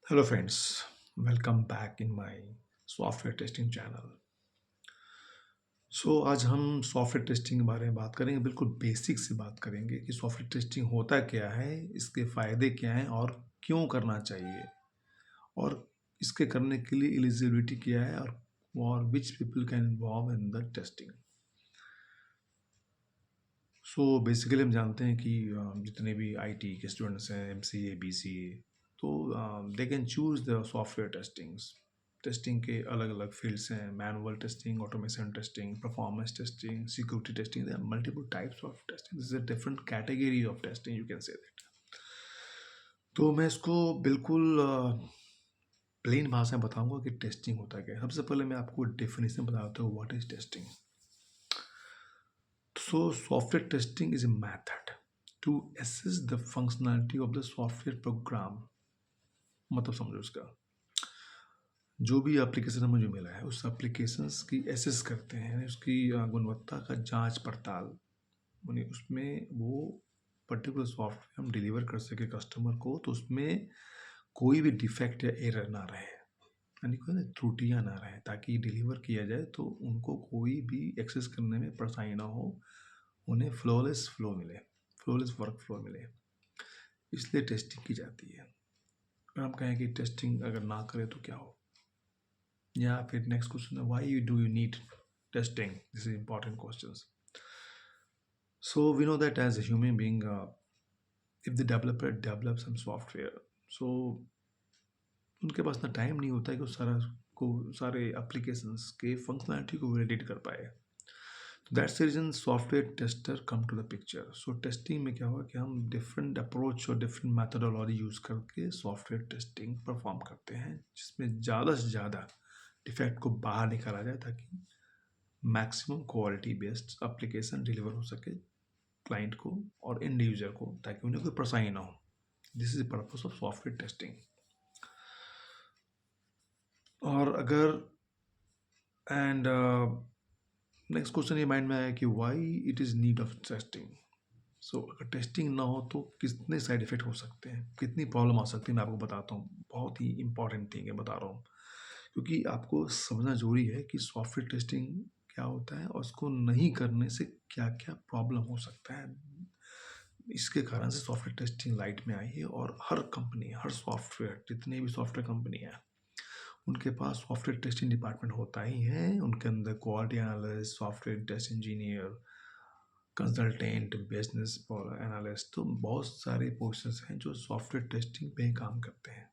Hello friends, welcome back in my software testing channel. आज हम software testing के बारे में बात करेंगे, बिल्कुल बेसिक से बात करेंगे कि सॉफ्टवेयर टेस्टिंग होता क्या है, इसके फ़ायदे क्या हैं और क्यों करना चाहिए, और इसके करने के लिए एलिजिबिलिटी क्या है, और which people can involve in the testing. Basically हम जानते हैं कि जितने भी आईटी के स्टूडेंट्स हैं, एमसीए, बीसीए, तो they can choose the software testings. Testing के अलग अलग फील्ड्स हैं: manual testing, automation testing, performance testing, security testing. There are multiple types of testing, this is a different category of testing, you can say that. तो मैं इसको बिल्कुल plane भाषा में बताऊंगा कि टेस्टिंग होता क्या है। सबसे पहले मैं आपको डेफिनेशन बताता हूँ, what is testing. Software testing is a method to assess the functionality of the software program। मतलब समझो उसका, जो भी एप्लीकेशन हमें जो मिला है उस एप्लीकेशंस की एसेस करते हैं, उसकी गुणवत्ता का जांच पड़ताल, यानी उसमें वो पर्टिकुलर सॉफ्टवेयर हम डिलीवर कर सके कस्टमर को, तो उसमें कोई भी डिफेक्ट या एरर ना रहे, यानी कोई ना त्रुटियाँ ना रहे, ताकि डिलीवर किया जाए तो उनको कोई भी एक्सेस करने में परेशानी ना हो, उन्हें फ्लॉलेस फ्लो मिले, फ्लॉलेस वर्क फ्लो मिले। इसलिए टेस्टिंग की जाती है। अगर हम कहें कि टेस्टिंग अगर ना करें तो क्या हो, या फिर नेक्स्ट क्वेश्चन है, why do you need testing, this is important question. We know that as a human being, if the developer develops some software, so उनके पास ना टाइम नहीं होता है कि सारे एप्लीकेशंस के फंक्शनैलिटी को वैलिडेट कर पाए। तो that's the reason software tester come to the picture. Testing में क्या हुआ कि हम डिफरेंट अप्रोच और डिफरेंट मैथडोलॉजी यूज़ करके सॉफ्टवेयर टेस्टिंग परफॉर्म करते हैं, जिसमें ज़्यादा से ज़्यादा डिफेक्ट को बाहर निकाला जाए, ताकि maximum quality based application deliver हो सके क्लाइंट को और इंड यूजर को, ताकि उन्हें कोई परेशानी ना हो। This is the purpose of software testing. और अगर एंड नेक्स्ट क्वेश्चन ये माइंड में आया कि why it is need of testing. अगर टेस्टिंग ना हो तो कितने साइड इफेक्ट हो सकते हैं, कितनी प्रॉब्लम आ सकती है, मैं आपको बताता हूँ। बहुत ही इंपॉर्टेंट थिंग है, बता रहा हूँ, क्योंकि आपको समझना जरूरी है कि सॉफ्टवेयर टेस्टिंग क्या होता है और उसको नहीं करने से क्या क्या प्रॉब्लम हो सकता है। इसके कारण से सॉफ्टवेयर टेस्टिंग लाइट में आई है, और हर कंपनी, हर सॉफ्टवेयर, जितने भी सॉफ्टवेयर कंपनी है, उनके पास सॉफ्टवेयर टेस्टिंग डिपार्टमेंट होता ही है। उनके अंदर quality analyst, software test engineer, consultant, business analyst, तो बहुत सारे पोस्टर्स हैं जो सॉफ्टवेयर टेस्टिंग पे काम करते हैं,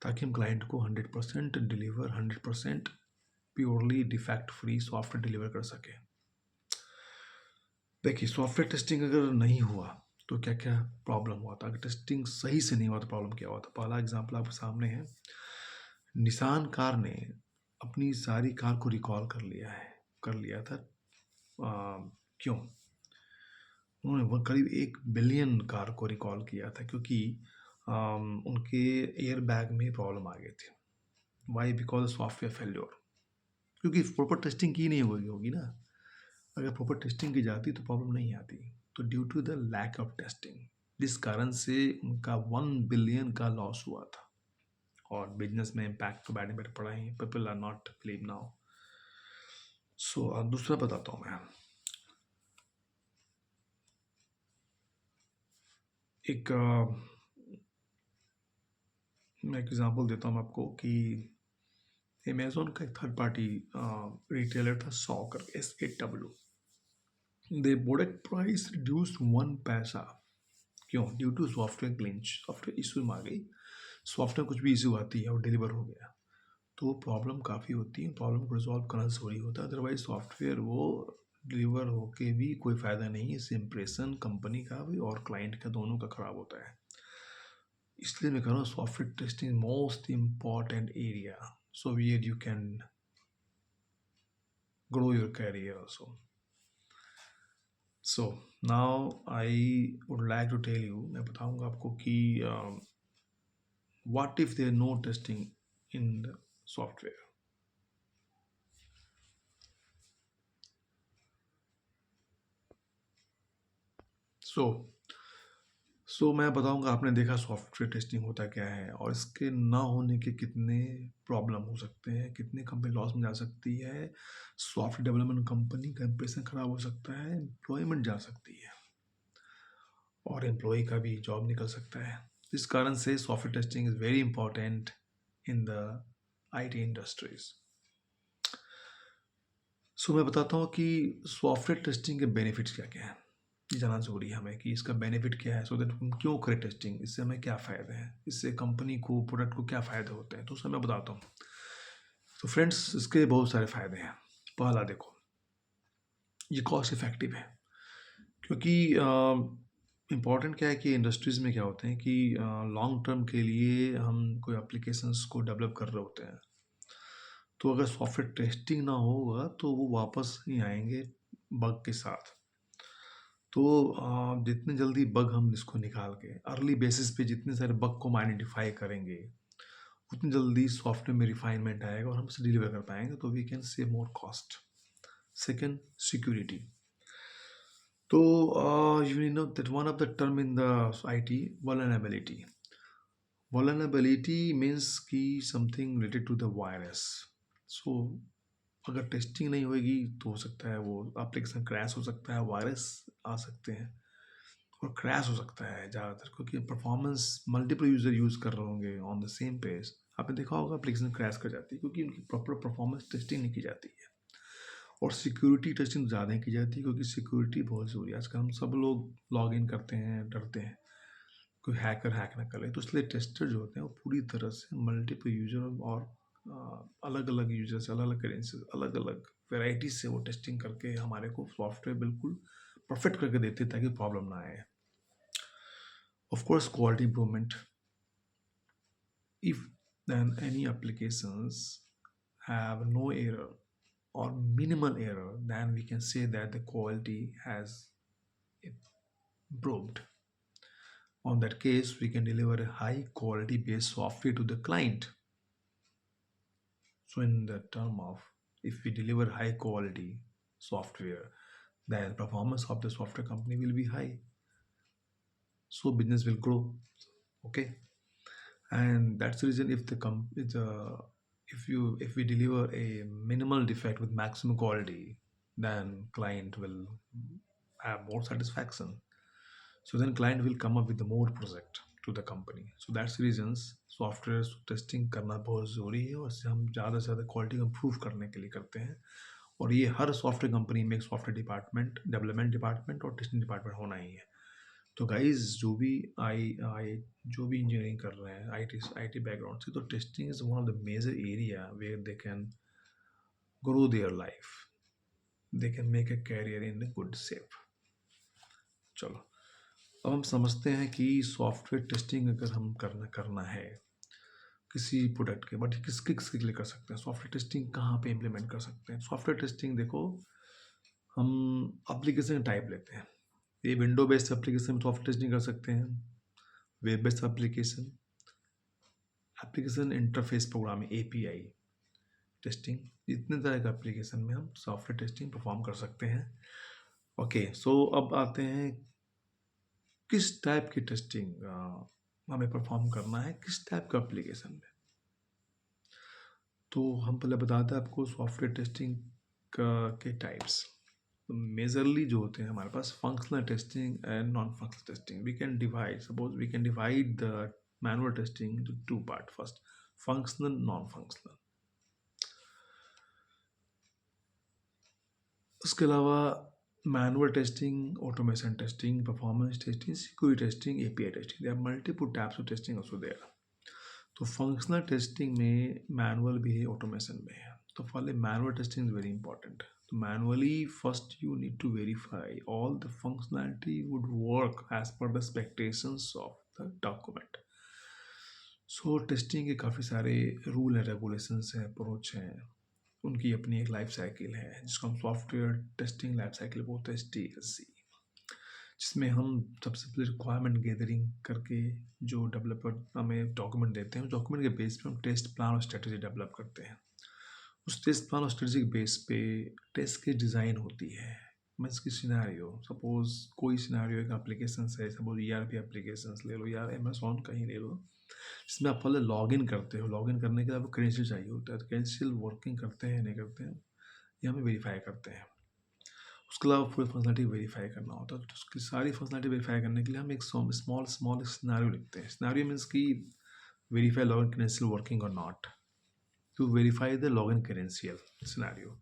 ताकि हम क्लाइंट को 100% deliver, 100% purely defect free software deliver कर सके। देखिए, सॉफ्टवेयर टेस्टिंग अगर नहीं हुआ तो क्या क्या प्रॉब्लम हुआ था। अगर टेस्टिंग सही से नहीं हुआ तो प्रॉब्लम क्या हुआ था। पहला एग्जांपल आपके सामने है, निसान कार ने अपनी सारी कार को रिकॉल कर लिया था। क्यों? उन्होंने वो करीब 1 बिलियन कार को रिकॉल किया था, क्योंकि उनके एयर बैग में प्रॉब्लम आ गई थी। वाई? बिकॉज सॉफ्टवेयर फेल्योर, क्योंकि प्रॉपर टेस्टिंग की नहीं होगी ना। अगर प्रॉपर टेस्टिंग की जाती तो प्रॉब्लम नहीं आती। तो due to the lack of testing, जिस कारण से उनका 1 बिलियन का लॉस हुआ था, और बिजनेस में इम्पैक्ट तो बैड इम्पैक्ट पड़ा ही। People are not believe now. दूसरा बताता हूँ मैं। एक मैं एग्जांपल देता हूँ आपको कि अमेजोन का एक थर्ड पार्टी रिटेलर था, सॉ करके, SAW। They product price reduce 1 पैसा। क्यों? Due to software glitch, software issue में आ गई, सॉफ्टवेयर कुछ भी इशू आती है और डिलीवर हो गया, तो प्रॉब्लम काफ़ी होती है। प्रॉब्लम को रिजॉल्व करना ज़रूरी होता है, अदरवाइज सॉफ्टवेयर वो डिलीवर होके भी कोई फ़ायदा नहीं है। इससे इंप्रेशन कंपनी का भी और क्लाइंट का, दोनों का ख़राब होता है। इसलिए मैं कह रहा हूँ software testing most important area, so where you can grow your career also. So now I would like to tell you, मैं बताऊंगा आपको कि what if there no testing in the software. So सो मैं बताऊंगा, आपने देखा सॉफ्टवेयर टेस्टिंग होता क्या है और इसके ना होने के कितने प्रॉब्लम हो सकते हैं, कितने कंपनी लॉस में जा सकती है, सॉफ्टवेयर डेवलपमेंट कंपनी का इंप्रेशन खराब हो सकता है, एम्प्लॉयमेंट जा सकती है और एम्प्लॉय का भी जॉब निकल सकता है। इस कारण से software testing is very important in the IT industries. So मैं बताता हूँ कि सॉफ्टवेयर टेस्टिंग के बेनिफिट्स क्या क्या हैं। ये जानना ज़रूरी है हमें कि इसका बेनिफिट क्या है, सो दैट हम क्यों करें टेस्टिंग, इससे हमें क्या फ़ायदे हैं, इससे कंपनी को, प्रोडक्ट को क्या फ़ायदे होते हैं, तो उसमें मैं बताता हूँ। तो फ्रेंड्स, इसके बहुत सारे फ़ायदे हैं। पहला देखो, ये कॉस्ट इफ़ेक्टिव है, क्योंकि इम्पॉर्टेंट क्या है कि इंडस्ट्रीज़ में क्या होते हैं कि लॉन्ग टर्म के लिए हम कोई एप्लीकेशंस को डेवलप कर रहे होते हैं, तो अगर सॉफ्टवेयर टेस्टिंग ना होगा तो वो वापस नहीं आएंगे बग के साथ। तो जितने जल्दी बग हम इसको निकाल के अर्ली बेसिस पे जितने सारे बग को हम आइडेंटिफाई करेंगे, उतनी जल्दी सॉफ्टवेयर में रिफाइनमेंट आएगा और हम इसे डिलीवर कर पाएंगे, तो we can save more cost. Second, security. तो you know that one of the term in the IT, vulnerability. Vulnerability means कि something related to the virus. So अगर टेस्टिंग नहीं होगी तो हो सकता है वो एप्लीकेशन क्रैश हो सकता है, वायरस आ सकते हैं और क्रैश हो सकता है ज़्यादातर, क्योंकि परफॉर्मेंस मल्टीपल यूज़र यूज़ कर रहे होंगे ऑन द सेम पेज। आपने देखा होगा एप्लीकेशन क्रैश कर जाती है क्योंकि उनकी प्रॉपर परफॉर्मेंस टेस्टिंग नहीं की जाती है। और सिक्योरिटी टेस्टिंग ज़्यादा नहीं की जाती क्योंकि सिक्योरिटी बहुत ज़रूरी है। आजकल हम सब लोग लॉग इन करते हैं, डरते हैं कोई हैकर हैक ना कर ले, तो इसलिए टेस्टर जो होते हैं वो पूरी तरह से मल्टीपल यूज़र और अलग अलग यूजर से, अलग अलग करेंसी, अलग अलग वेराइटी से वो टेस्टिंग करके हमारे को सॉफ्टवेयर बिल्कुल परफेक्ट करके देते हैं ताकि प्रॉब्लम ना आए। Of course, quality improvement. If then any applications have no error or minimal error, then we can say that the quality has improved. On that case, we can deliver a high quality based software to the client. So, in the term of, if we deliver high quality software, then performance of the software company will be high. So business will grow. Okay. And that's the reason if if we deliver a minimal defect with maximum quality, then client will have more satisfaction, so then client will come up with the more project to the company. So that's the reasons software testing करना बहुत ज़रूरी है और इससे हम ज़्यादा से ज़्यादा क्वालिटी को इम्प्रूव करने के लिए करते हैं। और ये हर सॉफ्टवेयर कंपनी में एक सॉफ्टवेयर डिपार्टमेंट, डेवलपमेंट डिपार्टमेंट और टेस्टिंग डिपार्टमेंट होना ही है। तो गाइज जो भी आई आई जो भी इंजीनियरिंग कर रहे हैं आई टी बैकग्राउंड से, तो testing is one of the major area where they can grow their life, they can make a career in good shape. चलो, अब हम समझते हैं कि सॉफ्टवेयर टेस्टिंग अगर हम करना है किसी प्रोडक्ट के, बट किसके लिए कर सकते हैं सॉफ्टवेयर टेस्टिंग, कहाँ पे इम्प्लीमेंट कर सकते हैं सॉफ्टवेयर टेस्टिंग। देखो, हम एप्लीकेशन टाइप लेते हैं। ये विंडो बेस्ड एप्लीकेशन में सॉफ्टवेयर टेस्टिंग कर सकते हैं, web based application, application interface programming API testing, इतने तरह का एप्लीकेशन में हम सॉफ्टवेयर टेस्टिंग परफॉर्म कर सकते हैं। ओके, सो अब आते हैं किस टाइप की टेस्टिंग हमें परफॉर्म करना है, किस टाइप का एप्लीकेशन में। तो हम पहले बताते हैं आपको सॉफ्टवेयर टेस्टिंग के टाइप्स। तो मेजरली जो होते हैं हमारे पास functional testing and non functional testing. We can divide, suppose we can divide the manual testing into two part. First, functional, non-functional. उसके अलावा manual testing, automation testing, performance testing, security testing, API testing, there are multiple types of testing also there. तो functional testing में manual भी है, automation में है। तो पहले manual testing is very important. तो manually first you need to verify all the functionality would work as per the expectations of the document. So testing के काफ़ी सारे रूल हैं, रेगुलेशंस हैं, अप्रोच हैं, उनकी अपनी एक लाइफ साइकिल है जिसको हम सॉफ्टवेयर टेस्टिंग लाइफ साइकिल बोलते हैं, STLC, जिसमें हम सबसे पहले रिक्वायरमेंट गैदरिंग करके जो डेवलपर हमें डॉक्यूमेंट देते हैं, उस डॉक्यूमेंट के बेस पे हम टेस्ट प्लान और स्ट्रेटजी डेवलप करते हैं। उस टेस्ट प्लान और स्ट्रेटजी के बेस पे टेस्ट की डिज़ाइन होती है मीन्स की सिनेरियो, सपोज कोई सिनेरियो एक एप्लीकेशन है, सपोज ERP एप्लीकेशन ले लो या अमेजोन का ही ले लो, जिसमें आप पहले लॉग इन करते हो। लॉग इन करने के लिए आपको क्रेडेंशियल चाहिए होता है, तो क्रेडेंशियल वर्किंग करते हैं नहीं करते हैं ये हमें वेरीफाई करते हैं। उसके अलावा पूरी फंक्शनलिटी वेरीफाई करना होता है, तो उसकी सारी फंक्शनलिटी वेरीफाई करने के लिए हम एक स्मॉल स्मॉल सिनेरियो लिखते हैं। सिनेरियो मीन्स की वेरीफाई लॉगिन क्रेडेंशियल वर्किंग और not, to verify the login credential scenario.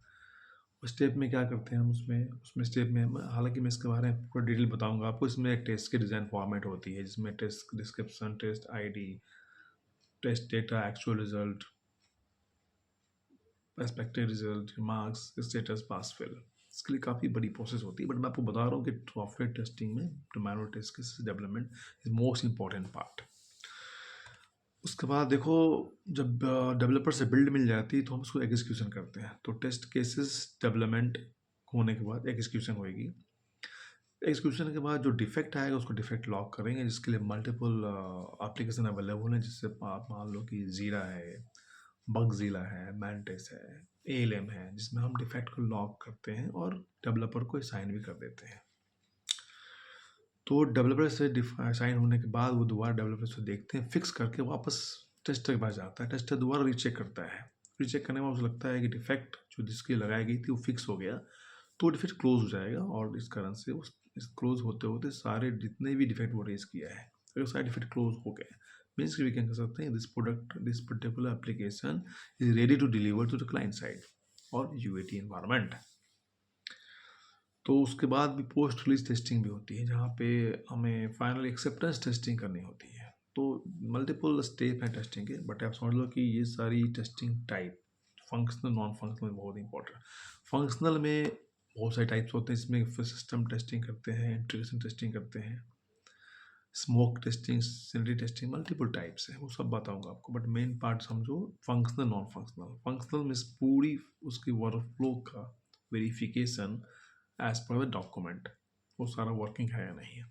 उस स्टेप में क्या करते हैं हम, उसमें उसमें स्टेप में हालांकि मैं इसके बारे में पूरा डिटेल बताऊंगा आपको। इसमें एक टेस्ट की डिज़ाइन फॉर्मेट होती है, जिसमें test description, test ID, test data, actual result, expected result, marks, status, pass fail. इसके लिए काफ़ी बड़ी प्रोसेस होती है, बट मैं आपको बता रहा हूँ कि सॉफ्टवेयर टेस्टिंग में manual test cases development is most important part. उसके बाद देखो, जब डेवलपर से बिल्ड मिल जाती है तो हम उसको एग्जीक्यूशन करते हैं। तो टेस्ट केसेस डेवलपमेंट होने के बाद एग्जीक्यूशन होएगी। एग्जीक्यूशन के बाद जो डिफेक्ट आएगा उसको डिफेक्ट लॉक करेंगे, जिसके लिए मल्टीपल एप्लीकेशन अवेलेबल हैं। जिससे आप मान लो कि जीरा है, बगजीला है, मैंटिस है, ALM है, जिसमें हम डिफेक्ट को लॉक करते हैं और डेवलपर को साइन भी कर देते हैं। तो डेवलपर से साइन होने के बाद वो दोबारा डेवलपर से देखते हैं, फिक्स करके वापस टेस्टर के पास जाता है। टेस्टर दोबारा रीचेक करता है। रीचेक करने में उसे लगता है कि डिफेक्ट जो जिसकी लगाई गई थी वो फिक्स हो गया, तो डिफेक्ट क्लोज हो जाएगा। और इस कारण से उस क्लोज होते होते सारे जितने भी डिफेक्ट वो रेज किया है, अगर सारे डिफेक्ट क्लोज हो गए, मीन्स वी कैन कह सकते हैं this particular application is ready to deliver to the client side और UAT एनवायरनमेंट। तो उसके बाद भी पोस्ट रिलीज टेस्टिंग भी होती है, जहाँ पे हमें फाइनल एक्सेप्टेंस टेस्टिंग करनी होती है। तो मल्टीपल स्टेप हैं टेस्टिंग के, बट आप समझ लो कि ये सारी testing type, functional, non functional, बहुत इंपॉर्टेंट। फंक्शनल में बहुत सारे टाइप्स होते हैं, इसमें सिस्टम टेस्टिंग करते हैं, इंटीग्रेशन टेस्टिंग करते हैं, smoke testing, scenery testing, multiple types है, वो सब बताऊंगा आपको। बट मेन पार्ट समझो फंक्शनल, नॉन फंक्शनल। फंक्शनल में पूरी उसकी वर्कफ्लो का verification as per the document, वो सारा वर्किंग है या नहीं है।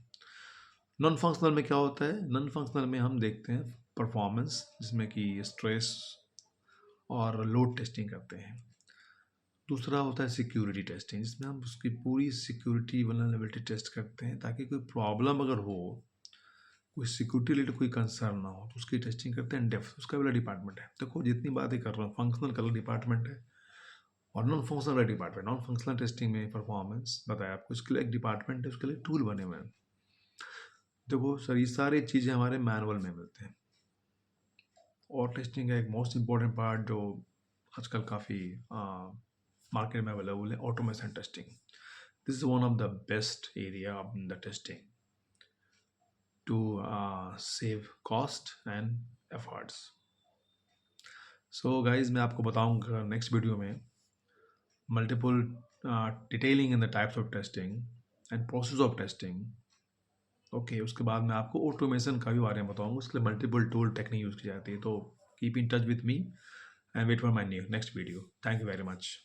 नॉन फंक्शनल में क्या होता है, नॉन फंक्शनल में हम देखते हैं परफॉर्मेंस, जिसमें कि स्ट्रेस और लोड टेस्टिंग करते हैं। दूसरा होता है सिक्योरिटी टेस्टिंग, जिसमें हम उसकी पूरी सिक्योरिटी वल्नरेबिलिटी टेस्ट करते हैं, ताकि कोई प्रॉब्लम अगर हो, कोई सिक्योरिटी रिलेटेड कोई कंसर्न ना हो, तो उसकी टेस्टिंग करते हैं। डेप्थ उसका वाला डिपार्टमेंट है। देखो जितनी बातें कर रहा हूँ, फंक्शनल का अलग डिपार्टमेंट है और नॉन फंक्शनल का डिपार्टमेंट। नॉन फंक्शनल टेस्टिंग में परफॉर्मेंस बताया आपको, इसके लिए एक डिपार्टमेंट है, उसके लिए टूल बने हुए हैं। देखो सर, ये सारी चीज़ें हमारे मैनुअल में मिलते हैं। और टेस्टिंग का एक मोस्ट इम्पॉर्टेंट पार्ट जो आजकल काफ़ी मार्केट में अवेलेबल है, automation testing. This is one of the best area of the testing to save cost and efforts. So guys, मैं आपको बताऊंगा नेक्स्ट वीडियो में multiple detailing in the types of testing and process of testing. Okay, उसके बाद मैं आपको automation का भी बारे में बताऊंगा, उसके लिए मल्टीपल टूल टेक्निक यूज़ की जाती है। तो keep in touch with me and wait for my next video. Thank you very much.